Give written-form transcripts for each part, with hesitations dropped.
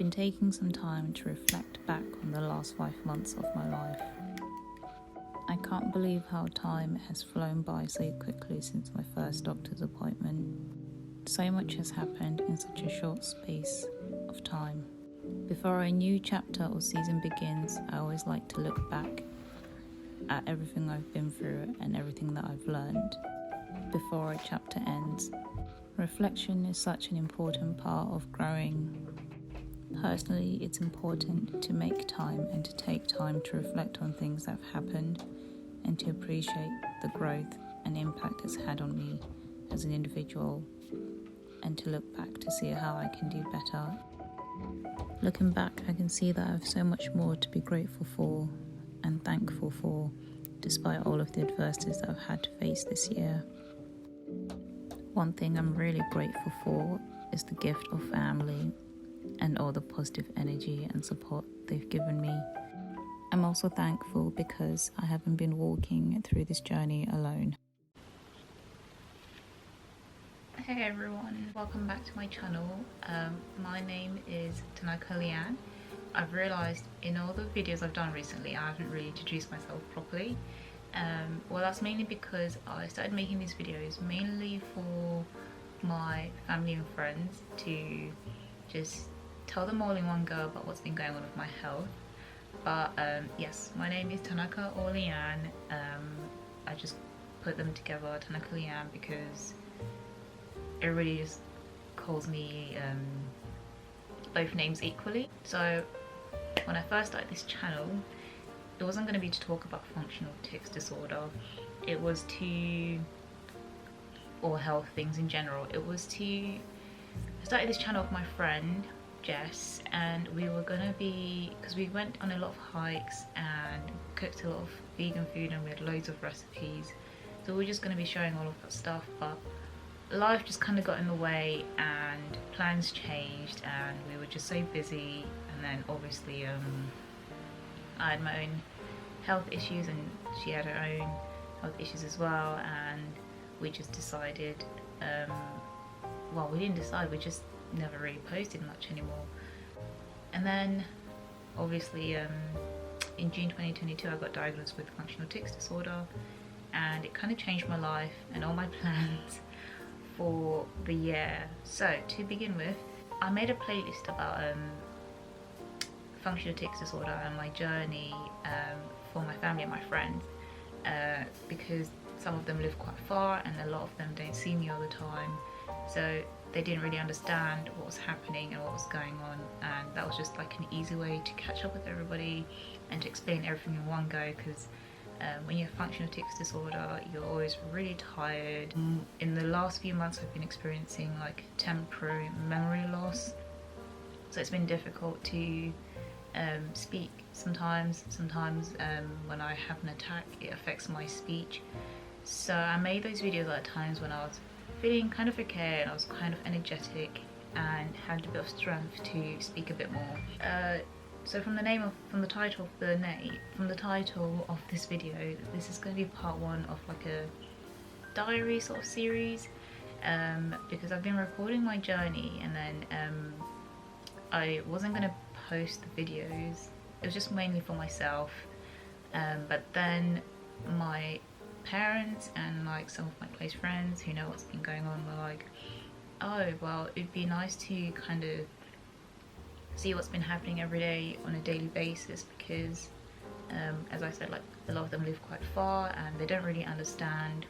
been taking some time to reflect back on the last 5 months of my life. I can't believe how time has flown by so quickly since my first doctor's appointment. So much has happened in such a short space of time. Before a new chapter or season begins, I always like to look back at everything I've been through and everything that I've learned before a chapter ends. Reflection is such an important part of growing. Personally, it's important to make time and to take time to reflect on things that have happened and to appreciate the growth and impact it's had on me as an individual, and to look back to see how I can do better. Looking back, I can see that I have so much more to be grateful for and thankful for, despite all of the adversities that I've had to face this year. One thing I'm really grateful for is the gift of family and all the positive energy and support they've given me. I'm also thankful because I haven't been walking through this journey alone. Hey everyone, welcome back to my channel. My name is Tanaka Lian. I've realised in all the videos I've done recently I haven't really introduced myself properly. Well, that's mainly because I started making these videos mainly for my family and friends to just tell them all in one go about what's been going on with my health. But yes, my name is Tanaka or Lian. I just put them together, Tanaka Lian, because it really just calls me both names equally. So when I first started this channel, it wasn't going to be to talk about functional tics disorder. It was to, or health things in general. It was to, I started this channel with my friend Jess, and we were gonna be, because we went on a lot of hikes and cooked a lot of vegan food and we had loads of recipes, so we were just going to be showing all of that stuff, but life just kind of got in the way and plans changed and we were just so busy. And then obviously I had my own health issues and she had her own health issues as well, and we just decided, well, we didn't decide, we just never really posted much anymore. And then obviously in June 2022 I got diagnosed with functional tics disorder, and it kind of changed my life and all my plans for the year. So to begin with, I made a playlist about functional tics disorder and my journey for my family and my friends, because some of them live quite far and a lot of them don't see me all the time, so they didn't really understand what was happening and what was going on, and that was just like an easy way to catch up with everybody and to explain everything in one go, because when you have functional tics disorder you're always really tired. In the last few months I've been experiencing like temporary memory loss, so it's been difficult to speak sometimes. When I have an attack it affects my speech, so I made those videos at times when I was feeling kind of okay and I was kind of energetic and had a bit of strength to speak a bit more. So from the title of this video, this is going to be part 1 of like a diary sort of series, because I've been recording my journey and then I wasn't going to post the videos. It was just mainly for myself, but then my parents and like some of my close friends who know what's been going on were like, oh well, it'd be nice to kind of see what's been happening every day on a daily basis, because as I said, like a lot of them live quite far and they don't really understand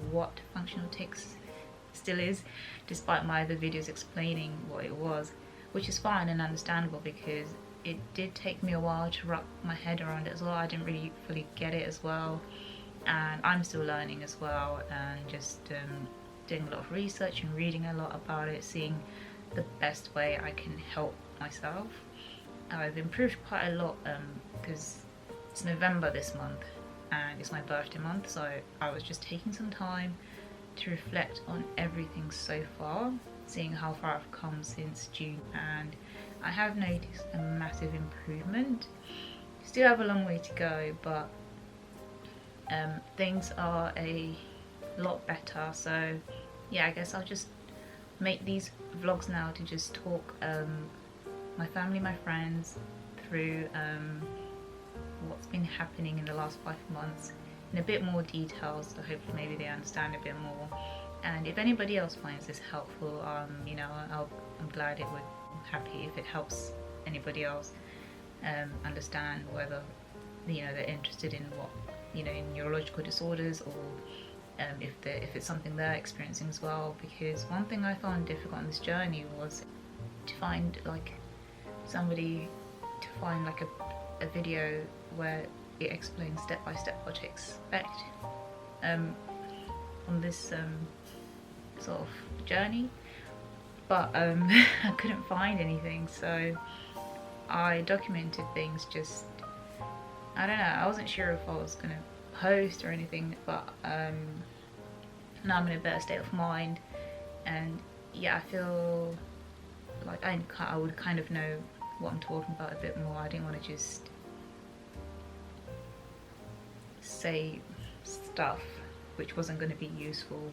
what functional tics still is, despite my other videos explaining what it was, which is fine and understandable because it did take me a while to wrap my head around it as well. I didn't really fully get it as well, and I'm still learning as well, and just doing a lot of research and reading a lot about it, seeing the best way I can help myself. I've improved quite a lot because it's November this month and it's my birthday month, so I was just taking some time to reflect on everything so far, seeing how far I've come since June, and I have noticed a massive improvement. Still have a long way to go, but things are a lot better. So yeah, I guess I'll just make these vlogs now to just talk my family, my friends, through what's been happening in the last 5 months in a bit more detail, so hopefully maybe they understand a bit more. And if anybody else finds this helpful, I'm glad it would. I'm happy if it helps anybody else understand whether they're interested in what in neurological disorders, or if it's something they're experiencing as well. Because one thing I found difficult on this journey was to find somebody to find a video where it explains step by step what to expect on this sort of journey, but I couldn't find anything, so I documented things. Just, I don't know, I wasn't sure if I was gonna post or anything, but now I'm in a better state of mind, and yeah, I feel like I would kind of know what I'm talking about a bit more. I didn't want to just say stuff which wasn't going to be useful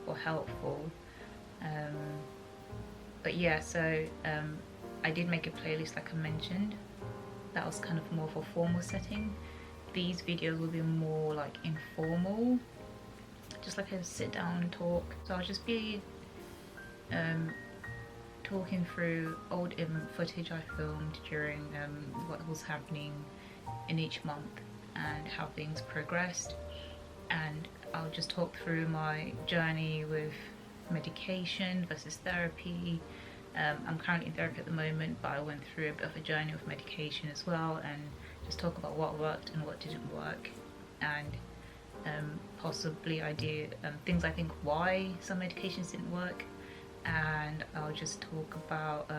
or helpful. But yeah, so I did make a playlist like I mentioned. That was kind of more of a formal setting. These videos will be more like informal, just like a sit down and talk. So I'll just be talking through old footage I filmed during what was happening in each month and how things progressed, and I'll just talk through my journey with medication versus therapy. I'm currently in therapy at the moment, but I went through a bit of a journey with medication as well, and just talk about what worked and what didn't work, and possibly things I think why some medications didn't work. And I'll just talk about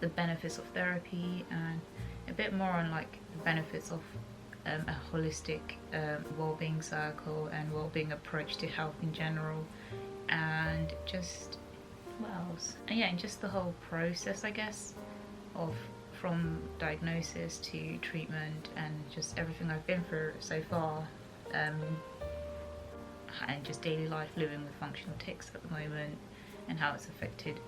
the benefits of therapy, and a bit more on like the benefits of a holistic wellbeing circle and wellbeing approach to health in general, and just what else? And yeah, and just the whole process, I guess, of from diagnosis to treatment, and just everything I've been through so far, and just daily life living with functional tics at the moment, and how it's affected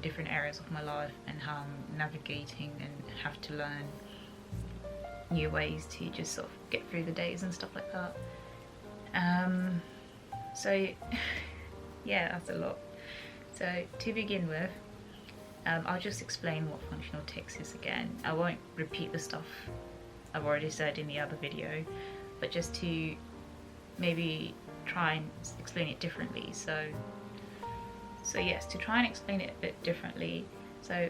different areas of my life, and how I'm navigating and have to learn new ways to just sort of get through the days and stuff like that. So yeah, that's a lot. So to begin with, I'll just explain what functional tics is again. I won't repeat the stuff I've already said in the other video, but just to maybe try and explain it differently. So yes, to try and explain it a bit differently. So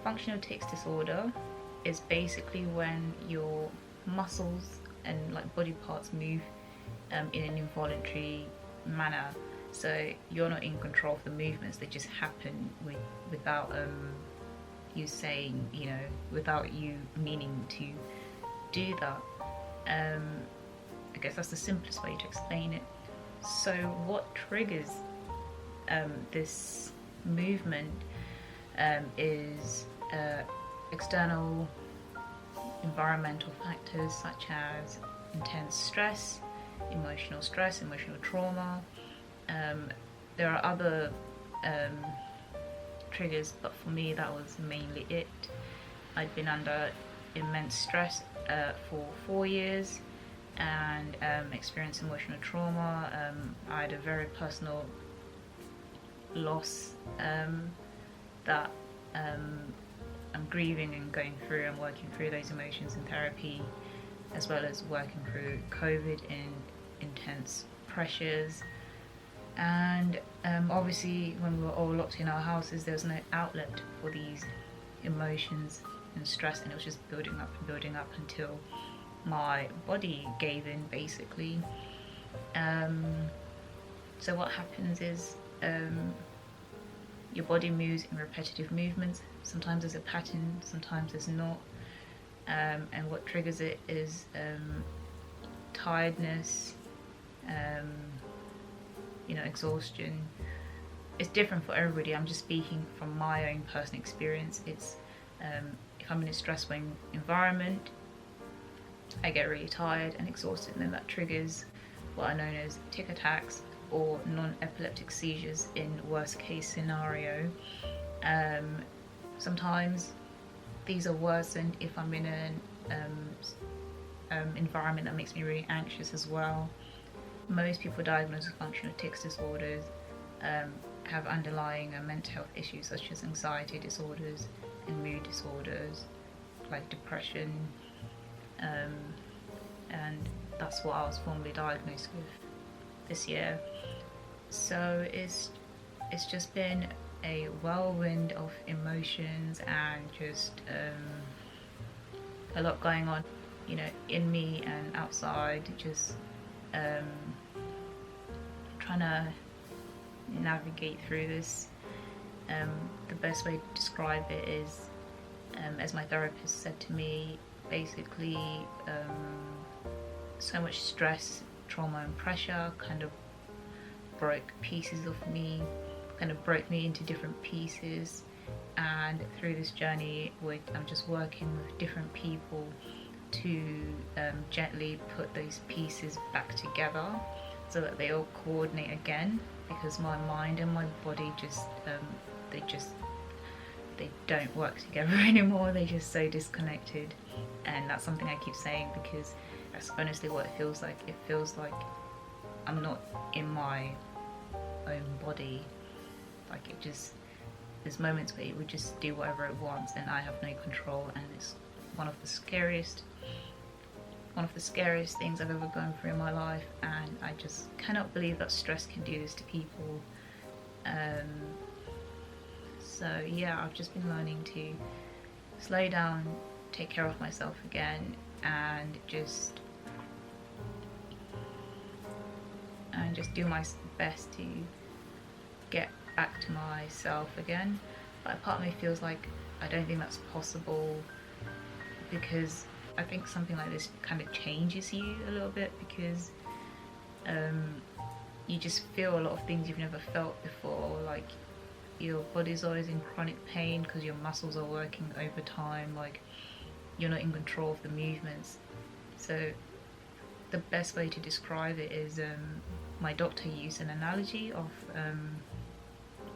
functional tics disorder is basically when your muscles and like body parts move in an involuntary manner. So you're not in control of the movements, they just happen without you saying, without you meaning to do that. I guess that's the simplest way to explain it. So what triggers this movement is external environmental factors such as intense stress, emotional trauma. There are other triggers, but for me that was mainly it. I'd been under immense stress for 4 years, and experienced emotional trauma. I had a very personal loss that I'm grieving and going through and working through those emotions in therapy, as well as working through COVID and intense pressures. And obviously when we were all locked in our houses, there was no outlet for these emotions and stress, and it was just building up until my body gave in, basically. So what happens is your body moves in repetitive movements. Sometimes there's a pattern, sometimes there's not. And what triggers it is tiredness, exhaustion. It's different for everybody. I'm just speaking from my own personal experience. It's if I'm in a stressful environment, I get really tired and exhausted, and then that triggers what are known as tic attacks or non-epileptic seizures in worst case scenario. sometimes these are worsened if I'm in an environment that makes me really anxious as well. Most people diagnosed with functional tics disorders have underlying mental health issues such as anxiety disorders and mood disorders like depression, and that's what I was formally diagnosed with this year. So it's just been a whirlwind of emotions and just a lot going on, you know, in me and outside, just trying to navigate through this. The best way to describe it is, as my therapist said to me, basically so much stress, trauma and pressure kind of broke pieces of me, kind of broke me into different pieces, and through this journey I'm just working with different people to gently put those pieces back together so that they all coordinate again, because my mind and my body they don't work together anymore. They're just so disconnected, and that's something I keep saying because that's honestly what it feels like. It feels like I'm not in my own body. Like it just, there's moments where it would just do whatever it wants and I have no control, and it's one of the scariest things I've ever gone through in my life, and I just cannot believe that stress can do this to people. So yeah, I've just been learning to slow down, take care of myself again, and just do my best to get back to myself again. But a part of me feels like I don't think that's possible, because I think something like this kind of changes you a little bit, because you just feel a lot of things you've never felt before. Like your body's always in chronic pain because your muscles are working overtime, like you're not in control of the movements. So the best way to describe it is, my doctor used an analogy of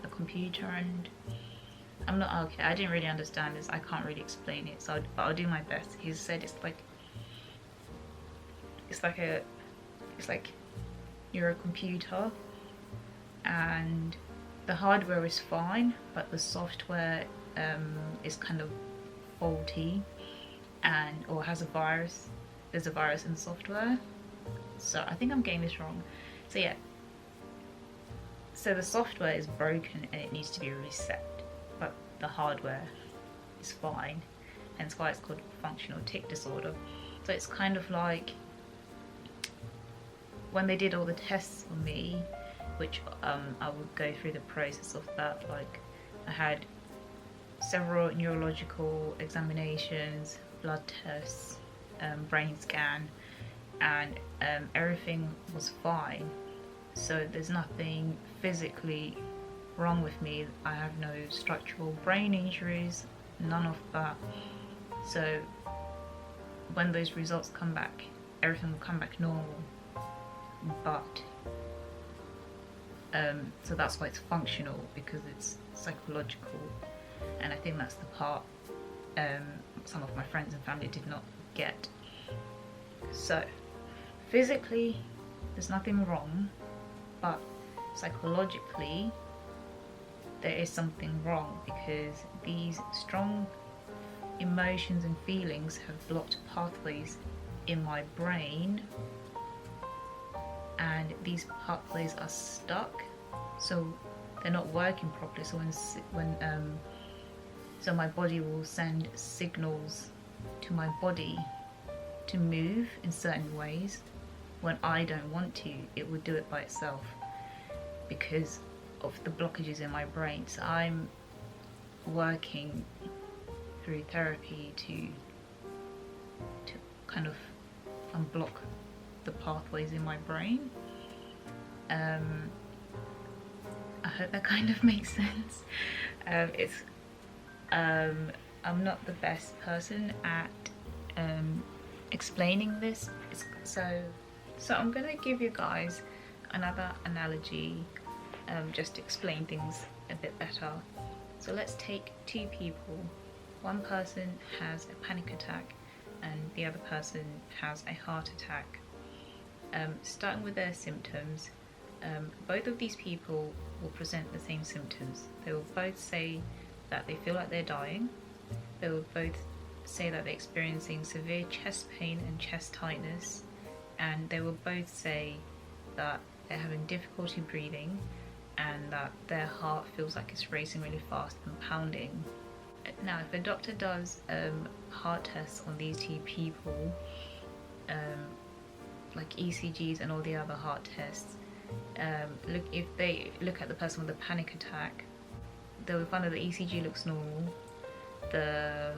a computer, and I didn't really understand this, I can't really explain it, but I'll do my best. He said it's like you're a computer and the hardware is fine, but the software is kind of faulty or has a virus. There's a virus in the software. So I think I'm getting this wrong. So yeah. So the software is broken and it needs to be reset, but the hardware is fine. Hence why it's called functional tic disorder. So it's kind of like when they did all the tests on me, which I would go through the process of that. Like I had several neurological examinations, blood tests, brain scan, and everything was fine. So there's nothing physically wrong with me. I have no structural brain injuries, none of that. So when those results come back, everything will come back normal. But so that's why it's functional, because it's psychological, and I think that's the part some of my friends and family did not get. So physically there's nothing wrong, but psychologically there is something wrong, because these strong emotions and feelings have blocked pathways in my brain, and these pathways are stuck, so they're not working properly. So so my body will send signals to my body to move in certain ways. When I don't want to, it will do it by itself because of the blockages in my brain. So I'm working through therapy to kind of unblock the pathways in my brain. I hope that kind of makes sense. I'm not the best person at explaining this, so I'm gonna give you guys another analogy just to explain things a bit better. So let's take two people. One person has a panic attack and the other person has a heart attack. Starting with their symptoms, both of these people will present the same symptoms. They will both say that they feel like they're dying. They will both say that they're experiencing severe chest pain and chest tightness, and they will both say that they're having difficulty breathing and that their heart feels like it's racing really fast and pounding. Now, if a doctor does heart tests on these two people, like ECGs and all the other heart tests, if they look at the person with a panic attack, they will find that the ECG looks normal, the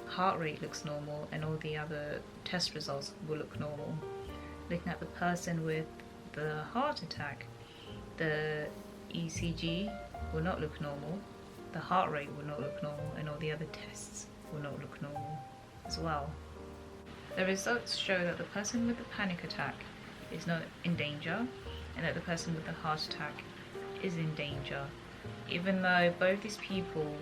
heart rate looks normal, and all the other test results will look normal. Looking at the person with the heart attack, the ECG will not look normal, the heart rate will not look normal, and all the other tests will not look normal as well. The results show that the person with the panic attack is not in danger, and that the person with the heart attack is in danger, even though both these people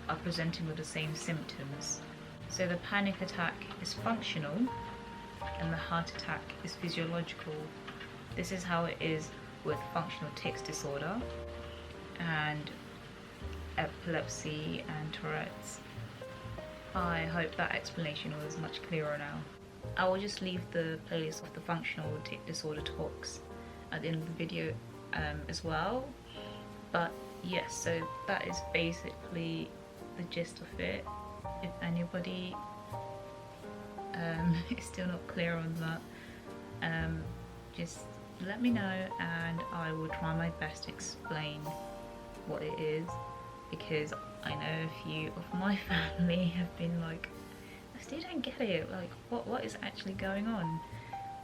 are presenting with the same symptoms. So the panic attack is functional and the heart attack is physiological. This is how it is with functional tics disorder and epilepsy and Tourette's. I hope that explanation was much clearer now. I will just leave the playlist of the functional tic disorder talks at the end of the video as well. But yes, so that is basically the gist of it. If anybody is still not clear on that, just let me know and I will try my best to explain what it is, because I know a few of my family have been like, I still don't get it, like what is actually going on?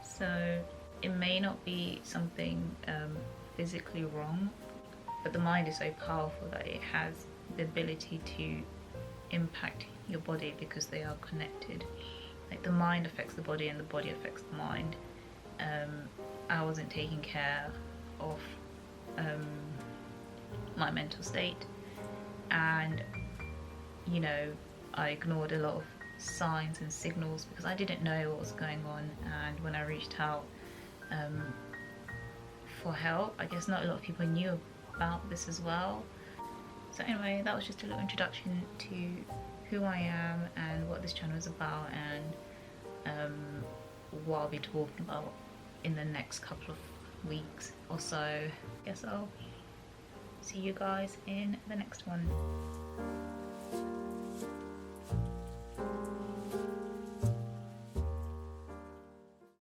So it may not be something physically wrong, but the mind is so powerful that it has the ability to impact your body because they are connected. Like the mind affects the body and the body affects the mind. I wasn't taking care of my mental state, and you know, I ignored a lot of signs and signals because I didn't know what was going on. And when I reached out for help, I guess not a lot of people knew about this as well. So anyway, that was just a little introduction to who I am and what this channel is about, and what I'll be talking about in the next couple of weeks or so. I guess I'll see you guys in the next one.